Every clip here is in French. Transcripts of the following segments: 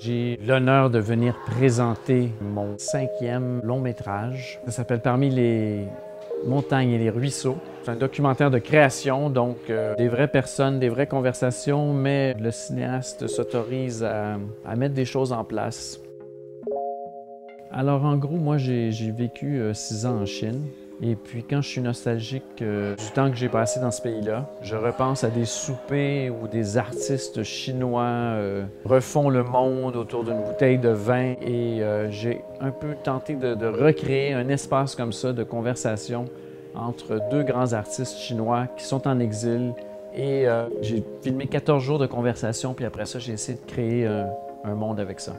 J'ai l'honneur de venir présenter mon 5e long métrage. Ça s'appelle Parmi les montagnes et les ruisseaux. C'est un documentaire de création, donc des vraies personnes, des vraies conversations, mais le cinéaste s'autorise à mettre des choses en place. Alors en gros, moi j'ai vécu 6 ans en Chine. Et puis quand je suis nostalgique du temps que j'ai passé dans ce pays-là, je repense à des soupers où des artistes chinois refont le monde autour d'une bouteille de vin et j'ai un peu tenté de recréer un espace comme ça de conversation entre deux grands artistes chinois qui sont en exil. Et j'ai filmé 14 jours de conversation, puis après ça, j'ai essayé de créer un monde avec ça.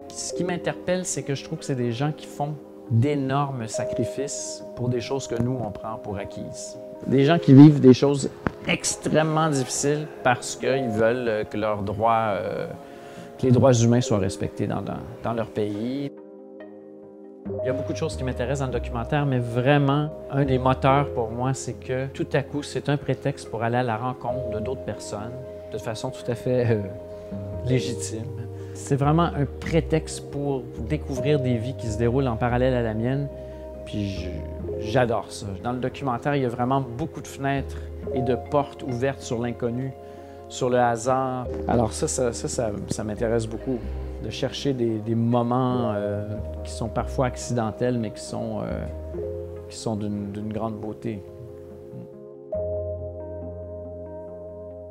Ce qui m'interpelle, c'est que je trouve que c'est des gens qui font d'énormes sacrifices pour des choses que nous, on prend pour acquises. Des gens qui vivent des choses extrêmement difficiles parce qu'ils veulent que leurs droits, que les droits humains soient respectés dans leur pays. Il y a beaucoup de choses qui m'intéressent dans le documentaire, mais vraiment, un des moteurs pour moi, c'est que tout à coup, c'est un prétexte pour aller à la rencontre de d'autres personnes de façon tout à fait légitime. C'est vraiment un prétexte pour découvrir des vies qui se déroulent en parallèle à la mienne, puis j'adore ça. Dans le documentaire, il y a vraiment beaucoup de fenêtres et de portes ouvertes sur l'inconnu, sur le hasard. Alors ça m'intéresse beaucoup, de chercher des moments qui sont parfois accidentels, mais qui sont d'une grande beauté.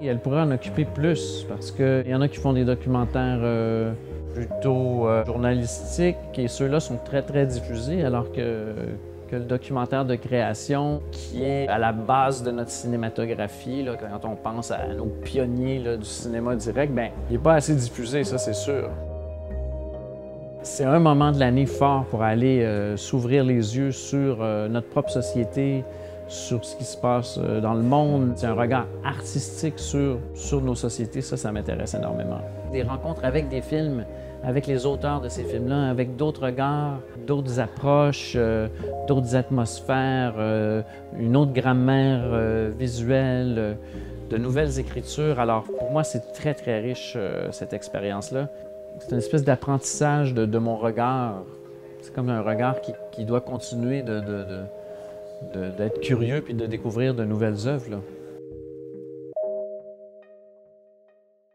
Et elle pourrait en occuper plus parce qu'il y en a qui font des documentaires plutôt journalistiques et ceux-là sont très diffusés alors que le documentaire de création qui est à la base de notre cinématographie, là, quand on pense à nos pionniers là, du cinéma direct, bien, il n'est pas assez diffusé, ça c'est sûr. C'est un moment de l'année fort pour aller s'ouvrir les yeux sur notre propre société, sur ce qui se passe dans le monde. C'est un regard artistique sur nos sociétés, ça m'intéresse énormément. Des rencontres avec des films, avec les auteurs de ces films-là, avec d'autres regards, d'autres approches, d'autres atmosphères, une autre grammaire visuelle, de nouvelles écritures. Alors pour moi, c'est très riche cette expérience-là. C'est une espèce d'apprentissage de mon regard. C'est comme un regard qui doit continuer d'être curieux puis de découvrir de nouvelles œuvres, là.